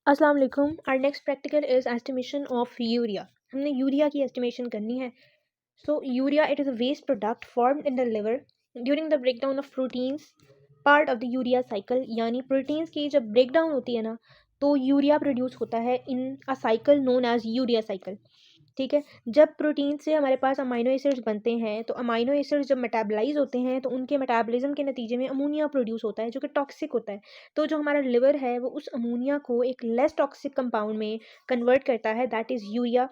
अस्सलाम वालेकुम। Our next practical is estimation of urea. हमने यूरिया की एस्टिमेशन करनी है। So urea it is a waste product formed in the liver during the breakdown of proteins part of the urea cycle. यानी proteins की जब breakdown होती है ना, तो यूरिया प्रोड्यूस होता है in a cycle known as urea cycle. ठीक है। जब प्रोटीन से हमारे पास अमाइनो एसिड्स बनते हैं, तो अमाइनो एसिड्स जब मेटाबलाइज होते हैं तो उनके मेटाबॉलिज्म के नतीजे में अमोनिया प्रोड्यूस होता है जो कि टॉक्सिक होता है। तो जो हमारा लिवर है वो उस अमोनिया को एक लेस टॉक्सिक कंपाउंड में कन्वर्ट करता है, दैट इज़ यूरिया।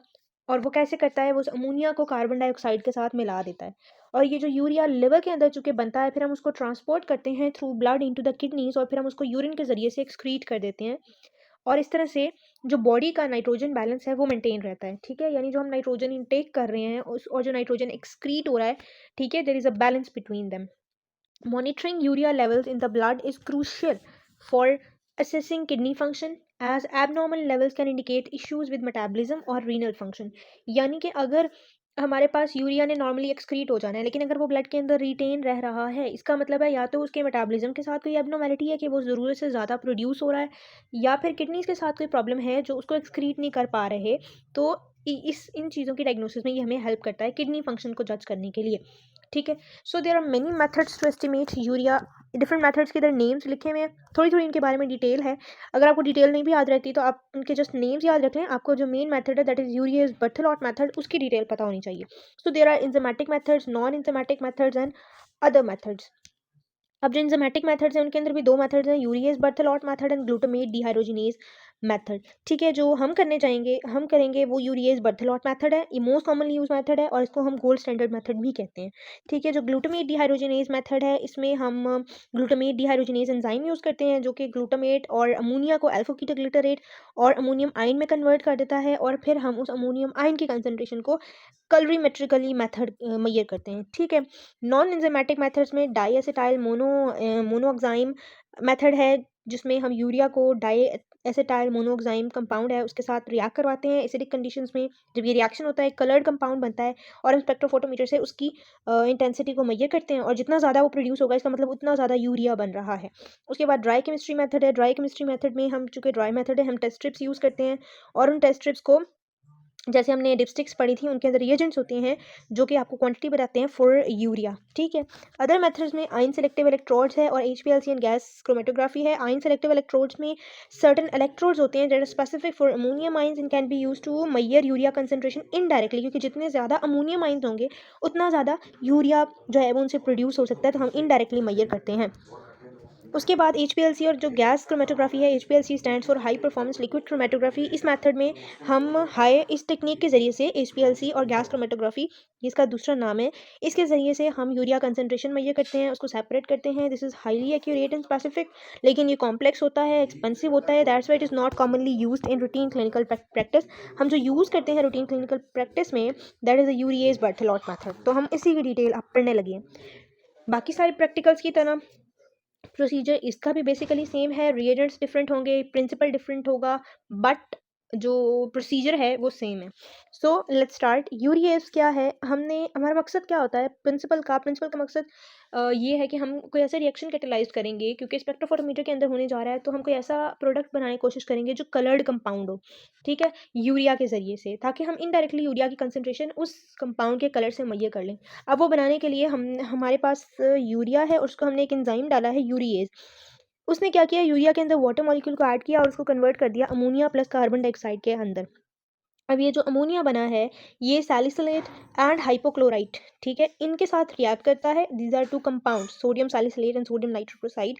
और वो कैसे करता है, वो उस अमोनिया को कार्बन डाइऑक्साइड के साथ मिला देता है। और ये जो यूरिया लिवर के अंदर चूंकि बनता है, फिर हम उसको ट्रांसपोर्ट करते हैं through blood into the kidneys, और फिर हम उसको यूरिन के जरिए से एक्सक्रीट कर देते हैं। और इस तरह से जो बॉडी का नाइट्रोजन बैलेंस है वो मेंटेन रहता है। ठीक है, यानी जो हम नाइट्रोजन इनटेक कर रहे हैं उस और जो नाइट्रोजन एक्सक्रीट हो रहा है, ठीक है, there is a balance between them. Monitoring urea levels in the blood is crucial for assessing kidney function, as abnormal levels can indicate issues with metabolism or renal function। यानी कि अगर हमारे पास urea ने नॉर्मली एक्सक्रीट हो जाना है, लेकिन अगर वो ब्लड के अंदर रिटेन रह रहा है, इसका मतलब है या तो उसके मेटाबॉलिज्म के साथ कोई एबनॉर्मेलिटी है कि वो ज़रूरत से ज़्यादा प्रोड्यूस हो रहा है, या फिर किडनीज के साथ कोई प्रॉब्लम है जो उसको एक्सक्रीट नहीं कर पा रहे। तो इस इन चीज़ों की डायग्नोसिस में ये हमें हेल्प करता है किडनी फंक्शन को जज करने के लिए। ठीक है। So there are many methods to estimate urea. Different methods के इधर नेम्स लिखे हुए हैं, थोड़ी थोड़ी इनके बारे में डिटेल है। अगर आपको डिटेल नहीं भी याद रहती तो आप उनके जस्ट नेम्स याद रख लें। आपको जो मेन मेथड है that is urea is Berthelot method, उसकी डिटेल पता होनी चाहिए। So there are enzymatic methods, non enzymatic methods and other methods. अब जो इंजामेटिक मेथड्स हैं उनके अंदर भी दो मेथड्स हैं, urease Berthelot method and glutamate dehydrogenase method. ठीक है, जो हम करेंगे वो यूरियस बर्थेलॉट मेथड है, ये मोस्ट कॉमनली यूज मेथड है और इसको हम गोल्ड स्टैंडर्ड मेथड भी कहते हैं। ठीक है, जो ग्लूटामेट डिहाइड्रोजिनेज मेथड है, इसमें हम ग्लूटामेट डिहाइड्रोजिनेज एंजाइम यूज़ करते हैं जो कि ग्लूटामेट और अमोनिया को अल्फा कीटो ग्लिटरेट और अमोनियम आयन में कन्वर्ट कर देता है, और फिर हम उस अमोनियम आयन की कंसनट्रेशन को कलरीमेट्रिकली मेथड मेजर करते हैं। ठीक है। नॉन एंजाइमेटिक मेथड्स में डाई एसिटाइल मोनोऑक्साइम मेथड है, जिसमें हम यूरिया को डाई एसिटाइल मोनोऑक्साइम कंपाउंड है उसके साथ रिएक्ट करवाते हैं एसिडिक कंडीशंस में। जब ये रिएक्शन होता है कलर्ड कंपाउंड बनता है, और हम स्पेक्ट्रोफोटोमीटर से उसकी इंटेंसिटी को मेजर करते हैं, और जितना ज़्यादा वो प्रोड्यूस होगा इसका मतलब उतना ज़्यादा यूरिया बन रहा है। उसके बाद ड्राई केमिस्ट्री मेथड है। ड्राई केमिस्ट्री मेथड में हम, चूँकि ड्राई मेथड है, हम टेस्ट स्ट्रिप्स यूज़ करते हैं, और उन टेस्ट स्ट्रिप्स को, जैसे हमने डिपस्टिक्स पढ़ी थी, उनके अंदर रिएजेंट्स होते हैं जो कि आपको क्वांटिटी बताते हैं फॉर यूरिया। ठीक है। अदर मेथड्स में आयन सेलेक्टिव इलेक्ट्रोड्स है और एचपीएलसी एंड गैस क्रोमेटोग्राफी है। आयन सेलेक्टिव इलेक्ट्रोड्स में सर्टन इलेक्ट्रोड्स होते हैं that are specific for ammonium ions and can be use to measure urea concentration indirectly, क्योंकि जितने ज़्यादा अमोनियम आयंस होंगे उतना ज़्यादा यूरिया जो है वो उनसे प्रोड्यूस हो सकता है, तो हम इनडायरेक्टली मेजर करते हैं। उसके बाद एचपीएलसी और जो गैस क्रोमेटोग्राफी है, HPLC stands for high performance liquid chromatography. इस मेथड में हम इस टेक्निक के ज़रिए से एचपीएलसी और गैस क्रोमेटोग्राफी, इसका दूसरा नाम है, इसके ज़रिए से हम यूरिया कंसंट्रेशन मेजर करते हैं, उसको सेपरेट करते हैं। This is highly accurate and specific, लेकिन ये कॉम्प्लेक्स होता है, एक्सपेंसिव होता है, that's why it is not commonly used in routine clinical practice. हम जो यूज़ करते हैं रूटीन क्लिनिकल प्रैक्टिस में, that is a urease Berthelot method. तो हम इसी की डिटेल आप पढ़ने लगे हैं। बाकी सारे प्रैक्टिकल्स की तरह प्रोसीजर इसका भी बेसिकली सेम है, रिएजेंट्स डिफरेंट होंगे, प्रिंसिपल डिफरेंट होगा, बट जो प्रोसीजर है वो सेम है। So let's start. यूरिएस क्या है, हमारा मकसद क्या होता है प्रिंसिपल का मकसद ये है कि हम कोई ऐसा रिएक्शन कैटेलाइज करेंगे, क्योंकि स्पेक्ट्रोफोटोमीटर के अंदर होने जा रहा है, तो हम कोई ऐसा प्रोडक्ट बनाने की कोशिश करेंगे जो कलर्ड कंपाउंड हो। ठीक है, यूरिया के ज़रिए से, ताकि हम इनडायरेक्टली यूरिया की कंसनट्रेशन उस कंपाउंड के कलर से मेजर कर लें। अब वो बनाने के लिए हमारे पास यूरिया है और उसको हमने एक एंजाइम डाला है यूरिएज। उसने क्या किया, यूरिया के अंदर वाटर मॉलिक्यूल को ऐड किया और उसको कन्वर्ट कर दिया अमोनिया प्लस कार्बन डाइऑक्साइड के अंदर। अब ये जो अमोनिया बना है ये सैलिसिलेट एंड हाइपोक्लोराइट, ठीक है, इनके साथ रिएक्ट करता है। These are two compound, sodium salicylate and sodium nitroprusside.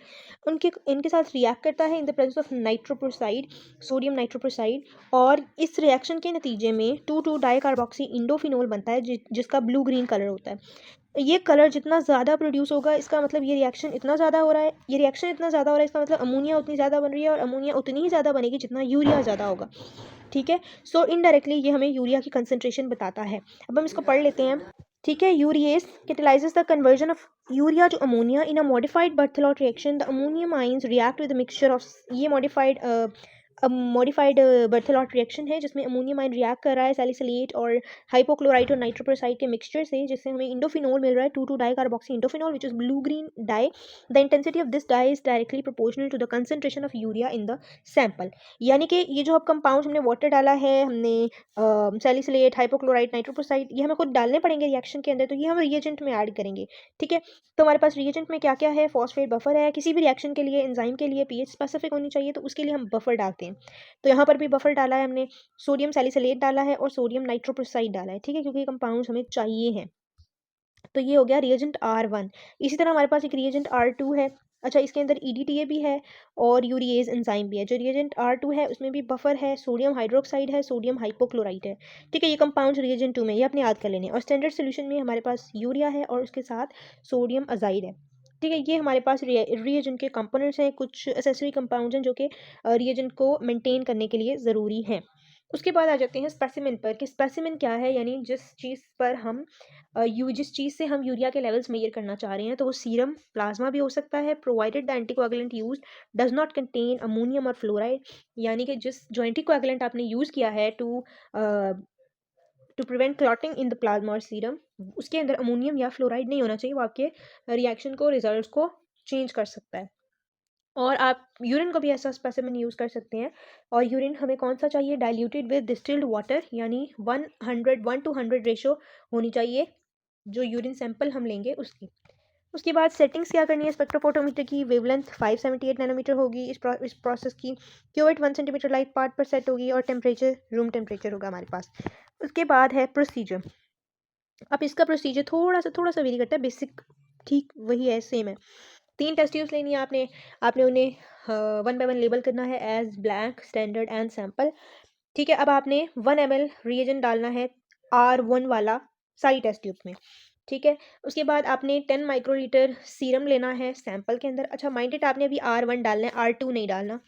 इनके साथ रिएक्ट करता है in the presence of nitroprusside, sodium nitroprusside, और इस रिएक्शन के नतीजे में 2,2 डाइकार्बोक्सी इंडोफिनोल बनता है जिसका ब्लू ग्रीन कलर होता है। ये कलर जितना ज़्यादा प्रोड्यूस होगा, इसका मतलब ये रिएक्शन इतना ज़्यादा हो रहा है, इसका मतलब अमोनिया उतनी ज़्यादा बन रही है, और अमोनिया उतनी ही ज़्यादा बनेगी जितना यूरिया ज़्यादा होगा। ठीक है। सो इनडायरेक्टली ये हमें यूरिया की कंसंट्रेशन बताता है। अब हम इसको पढ़ लेते हैं। ठीक है, urease catalyzes the conversion of urea to ammonia in a modified Berthelot reaction. The ammonium ions react with mixture of, ये मॉडिफाइड मॉडिफाइड बर्थेलॉट रिएक्शन है जिसमें अमोनियम आयन रिएक्ट कर रहा है सैलिसिलेट और हाइपोक्लोराइट और नाइट्रोप्रोसाइड के मिक्सचर से, जिससे हमें इंडोफिनोल मिल रहा है 2,2 dicarboxy indophenol which is blue green dye. The intensity of this dye is directly proportional to the concentration of urea in the sample. यानी कि ये जो अब कंपाउंड हमने वाटर डाला है, हमने सैलिसिलेट, हाइपोक्लोराइट, नाइट्रोप्रोसाइड, ये हमें खुद डालने पड़ेंगे रिएक्शन के अंदर, तो ये हम रिएजेंट में ऐड करेंगे। ठीक है, तो हमारे पास रिएजेंट में क्या क्या है, फॉस्फेट बफर है। किसी भी रिएक्शन के लिए, एंजाइम के लिए पीएच स्पेसिफिक होनी चाहिए, तो उसके लिए हम बफर डालते हैं। तो यहाँ पर भी बफर डाला है हमने, सोडियम सैलिसिलेट डाला है और सोडियम नाइट्रोप्रोसाइड डाला है। ठीक है, क्योंकि कंपाउंड्स हमें चाहिए हैं। तो ये हो गया रिएजेंट R1। इसी तरह हमारे पास एक रिएजेंट R2 है। अच्छा, इसके अंदर EDTA भी है और यूरिएज एंजाइम भी है। जो रिएजेंट R2 है उसमें भी बफर है, सोडियम हाइड्रोक्साइड है, सोडियम हाइपोक्लोराइट है। ठीक है, ये कंपाउंड रिएजेंट 2 में, ये अपने याद कर लेने। और स्टैंडर्ड सोल्यूशन में हमारे पास यूरिया है और उसके साथ सोडियम अजाइड है। ठीक है, ये हमारे पास रिएजेंट के कंपोनेंट्स हैं, कुछ एसेसरी कंपाउंड्स हैं जो कि रिएजेंट को मेंटेन करने के लिए ज़रूरी हैं। उसके बाद आ जाते हैं स्पेसिमिन पर, कि स्पेसिमिन क्या है, यानी जिस चीज़ पर हम जिस चीज़ से हम यूरिया के लेवल्स मेजर करना चाह रहे हैं, तो वो सीरम, प्लाज्मा भी हो सकता है, provided the anticoagulant use does not contain ammonium और फ्लोराइड। यानी कि जिस जो एंटीकोएगुलेंट आपने यूज़ किया है to prevent clotting in the plasma और सीरम, उसके अंदर अमोनियम या फ्लोराइड नहीं होना चाहिए, वो आपके रिएक्शन को, रिजल्ट को चेंज कर सकता है। और आप यूरिन को भी ऐसा स्पेसिमेन यूज़ कर सकते हैं। और यूरिन हमें कौन सा चाहिए, डाइल्यूटेड विद डिस्टिल्ड वाटर, यानी 1:100 रेशो होनी चाहिए जो यूरिन सैंपल हम लेंगे उसकी। उसके बाद सेटिंग्स क्या करनी है स्पेक्ट्रोफोटोमीटर की, वेवलेंथ 578 नैनोमीटर होगी इस प्रोसेस की, क्यूवेट 1 सेंटीमीटर लाइट पार्ट पर सेट होगी और टेम्परेचर रूम टेम्परेचर होगा हमारे पास। उसके बाद है प्रोसीजर। अब इसका प्रोसीजर थोड़ा सा वेरी करता है, बेसिक ठीक वही है, सेम है। 3 टेस्ट ट्यूब्स लेनी है आपने। आपने उन्हें 1 बाय 1 लेबल करना है as blank, standard and sample. ठीक है, अब आपने 1 ml रिएजेंट डालना है R1 वाला सारी टेस्ट ट्यूब में। ठीक है, उसके बाद आपने 10 माइक्रोलीटर सीरम लेना है सैंपल के अंदर। अच्छा, माइंडेड आपने अभी R1 डालना है, R2 नहीं डालना।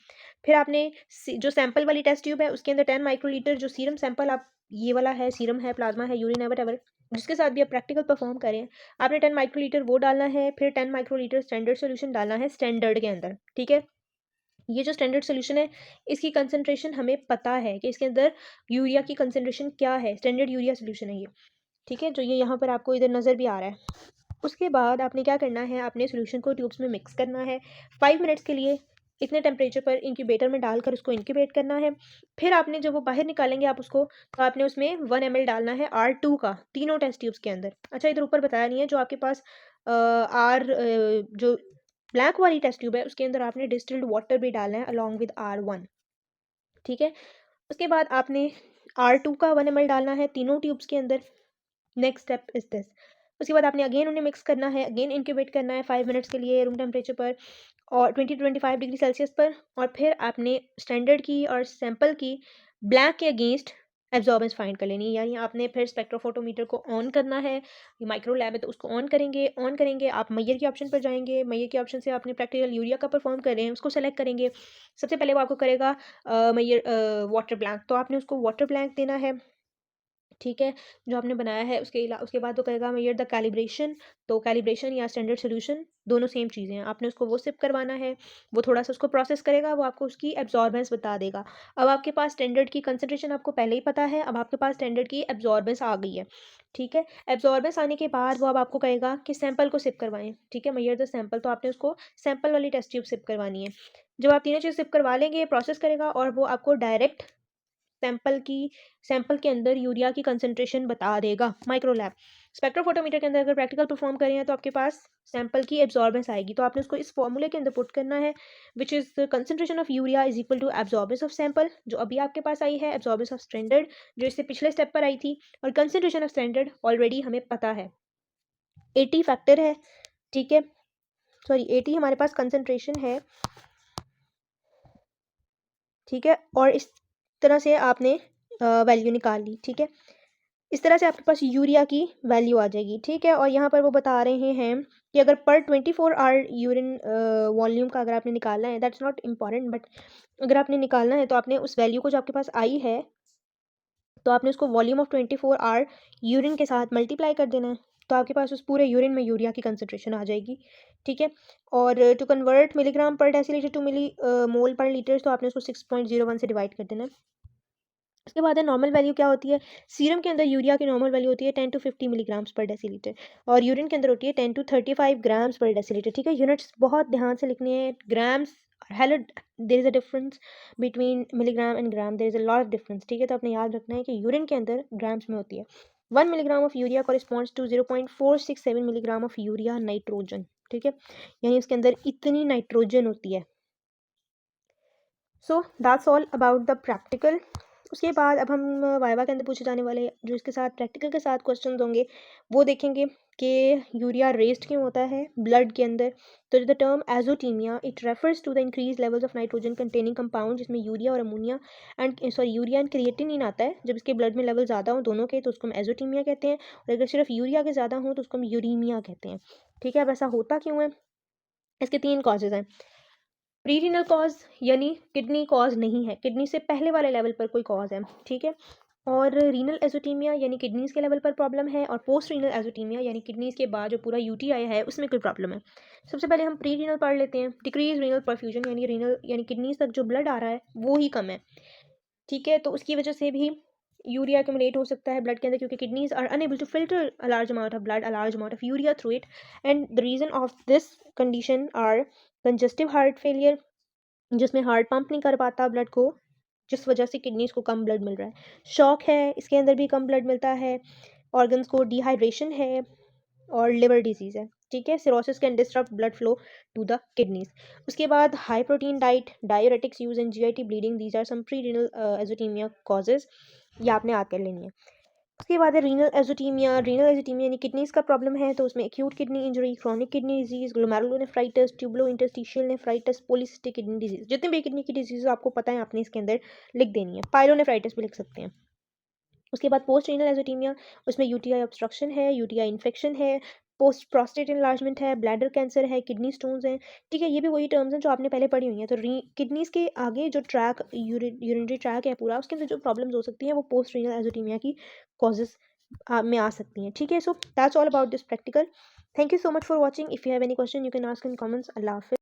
फिर आपने जो सैंपल वाली टेस्ट ट्यूब है उसके अंदर 10 माइक्रोलीटर जो सीरम सैंपल, आप ये वाला है, सीरम है, प्लाज्मा है, यूरिन है, वट जिसके साथ भी आप प्रैक्टिकल परफॉर्म करें, आपने 10 माइक्रोलीटर वो डालना है। फिर 10 माइक्रोलीटर स्टैंडर्ड सोल्यूशन डालना है स्टैंडर्ड के अंदर। ठीक है, ये जो स्टैंडर्ड सोल्यूशन है इसकी कंसंट्रेशन हमें पता है कि इसके अंदर यूरिया की कंसंट्रेशन क्या है, स्टैंडर्ड यूरिया सोल्यूशन है ये। ठीक है, जो ये यहाँ पर आपको इधर नज़र भी आ रहा है। उसके बाद आपने क्या करना है, आपने सोल्यूशन को ट्यूब्स में मिक्स करना है 5 मिनट्स के लिए, इतने टेम्परेचर पर इंक्यूबेटर में डालकर उसको इंक्यूबेट करना है। फिर आपने जब वो बाहर निकालेंगे आप उसको, तो आपने उसमें 1 ml डालना है R2 का, तीनों टेस्ट ट्यूब्स के अंदर। अच्छा, इधर ऊपर बताया नहीं है, जो आपके पास जो ब्लैक वाली टेस्ट ट्यूब है उसके अंदर आपने डिस्टिल्ड वाटर भी डालना है अलॉन्ग विद R1। ठीक है, उसके बाद आपने R2 का 1 ml डालना है तीनों ट्यूब्स के अंदर। Next step is this. उसके बाद आपने अगेन उन्हें मिक्स करना है, अगेन इंक्यूबेट करना है 5 मिनट्स के लिए रूम टेम्परेचर पर और 20 to 25 डिग्री सेल्सियस पर। और फिर आपने स्टैंडर्ड की और सैंपल की ब्लैक के अगेंस्ट एब्जॉर्बेंस फाइंड कर लेनी है। यानी आपने फिर स्पेक्ट्रोफोटोमीटर को ऑन करना है, ये माइक्रो लैब है तो उसको ऑन करेंगे आप मैयर के ऑप्शन पर जाएंगे। मैयर के ऑप्शन से आपने प्रैक्टिकल यूरिया का परफॉर्म कर रहे हैं उसको सेलेक्ट करेंगे। सबसे पहले वो आपको करेगा मैयर वाटर ब्लैंक, तो आपने उसको वाटर ब्लैंक देना है। ठीक है, जो आपने बनाया है उसके बाद वो करेगा मेजर द कैलिब्रेशन। तो कैलिब्रेशन या स्टैंडर्ड सोल्यूशन दोनों सेम चीज़ें हैं, आपने उसको वो सिप करवाना है, वो थोड़ा सा उसको प्रोसेस करेगा, वो आपको उसकी एब्जॉर्बेंस बता देगा। अब आपके पास स्टैंडर्ड की कंसनट्रेशन आपको पहले ही पता है, अब आपके पास स्टैंडर्ड की एब्जॉर्बेंस आ गई है। ठीक है, एब्जॉर्बेंस आने के बाद वो अब आपको कहेगा कि सैंपल को सिप करवाएं। ठीक है, मेजर द सैंपल, तो आपने उसको सैंपल वाली टेस्ट ट्यूब सिप करवानी है। जब आप तीनों चीज़ सिप करवा लेंगे, प्रोसेस करेगा और वो आपको डायरेक्ट सैंपल के अंदर यूरिया की कंसंट्रेशन बता देगा माइक्रो लैब। स्पेक्ट्रोफोटोमीटर के अंदर अगर प्रैक्टिकल परफॉर्म करें तो आपके पास सैंपल की एब्जॉर्बेंस आएगी, तो आपने उसको इस फॉर्मूले के अंदर पुट करना है, which is the concentration of urea is equal to absorbance of sample, जो अभी आपके पास आई है, एब्जॉर्बेंस ऑफ स्टैंडर्ड जो इससे पिछले स्टेप पर आई थी, और कंसंट्रेशन ऑफ स्टैंडर्ड ऑलरेडी हमें पता है 80 फैक्टर है। ठीक है, सॉरी 80 हमारे पास कंसंट्रेशन है। ठीक है, और इस तरह से आपने वैल्यू निकाल ली। ठीक है, इस तरह से आपके पास यूरिया की वैल्यू आ जाएगी। ठीक है, और यहाँ पर वो बता रहे हैं कि अगर पर 24 आवर यूरिन वॉल्यूम का अगर आपने निकालना है, दैट्स नॉट इम्पॉर्टेंट, बट अगर आपने निकालना है तो आपने उस वैल्यू को जो आपके पास आई है, तो आपने उसको वॉल्यूम ऑफ 24 आवर यूरिन के साथ मल्टीप्लाई कर देना है। तो आपके पास उस पूरे यूरिन में यूरिया की कंसनट्रेशन आ जाएगी, ठीक है। और टू कन्वर्ट मिलीग्राम पर डेसीलीटर टू मिली मोल पर लीटर, तो आपने उसको 6.01 से डिवाइड कर देना है। उसके बाद है नॉर्मल वैल्यू क्या होती है, सीरम के अंदर यूरिया की नॉर्मल वैल्यू होती है 10 to 50 मिलीग्राम्स पर डेसीलीटर, और यूरिन के अंदर होती है 10 to 35 ग्राम्स पर डेसीलीटर, ठीक है। यूनिट्स बहुत ध्यान से लिखनी है, grams, hello, there is a difference between milligram and gram, there is a lot of difference, ठीक है। तो आपने याद रखना है कि यूरिन के अंदर ग्राम्स में होती है। 1 milligram of urea corresponds to 0.467 milligram of urea nitrogen, ठीक है, यानी उसके अंदर इतनी नाइट्रोजन होती है। So that's all about the practical. उसके बाद अब हम वाइवा के अंदर पूछे जाने वाले जो इसके साथ प्रैक्टिकल के साथ क्वेश्चन होंगे वो देखेंगे कि यूरिया रेस्ट क्यों होता है ब्लड के अंदर। तो the term azotemia it refers to the increase levels of nitrogen containing compound, जिसमें यूरिया और अमोनिया यूरिया एंड क्रिएटिनिन आता है। जब इसके ब्लड में लेवल ज़्यादा हो दोनों के तो उसको हम एजोटीमिया कहते हैं, और अगर सिर्फ यूरिया के ज़्यादा हो तो उसको हम यूरीमिया कहते हैं, ठीक है। अब ऐसा होता क्यों है, इसके 3 कॉजेज़ हैं। प्रीरीनल कॉज यानी किडनी कॉज नहीं है, किडनी से पहले वाले लेवल पर कोई कॉज है, ठीक है। और रीनल एजोटीमिया यानी किडनीज के लेवल पर प्रॉब्लम है, और पोस्ट रीनल एजोटीमिया यानी किडनीज के बाद जो पूरा यूटीआई है उसमें कोई प्रॉब्लम है। सबसे पहले हम प्री रीनल पढ़ लेते हैं। डिक्रीज रीनल परफ्यूजन यानी रीनल यानी किडनीज तक जो ब्लड आ रहा है वो ही कम है, ठीक है। तो उसकी वजह से भी यूरिया एक्यूमुलेट हो सकता है ब्लड के अंदर, क्योंकि kidneys are unable to filter a large amount of blood, a large amount of urea through it, and the reason of this condition are congestive heart failure, जिसमें हार्ट पंप नहीं कर पाता ब्लड को, जिस वजह से किडनीज को कम blood मिल रहा है। शॉक है, इसके अंदर भी कम ब्लड मिलता है। ऑर्गन्स को डिहाइड्रेशन है, और लिवर डिजीज़ है, ठीक है। Cirrhosis can disturb blood flow to the kidneys. उसके बाद high protein diet, diuretics use and GIT bleeding, these are some pre renal azotemia causes, ये आपने याद कर लेनी है। उसके बाद है रीनल एजोटीमिया। रीनल एजोटीमिया यानी किडनीज का प्रॉब्लम है, तो उसमें acute kidney injury, chronic kidney disease, glomerulonephritis, tubulo interstitial nephritis, polycystic kidney disease, जितने भी किडनी की डिजीज आपको पता है आपने इसके अंदर लिख देनी है। पायलोनेफ्राइटिस भी लिख सकते हैं। उसके बाद पोस्ट रीनल एजोटीमिया, उसमें यूटीआई ऑब्स्ट्रक्शन है, यूटीआई इन्फेक्शन है, पोस्ट प्रोस्टेट इनलार्जमेंट है, ब्लैडर कैंसर है, किडनी स्टोन्स हैं, ठीक है। ये भी वही टर्म्स हैं जो आपने पहले पढ़ी हुई हैं। तो किडनीज के आगे जो ट्रैक यूरिनरी ट्रैक है पूरा, उसके अंदर जो प्रॉब्लम्स हो सकती हैं वो पोस्ट रीनल एजोटीमिया की कॉजेज में आ सकती हैं, ठीक है। So that's all about this practical. Thank you so much for watching. If you have any question you can ask in comments. अल्लाह हाफिज़।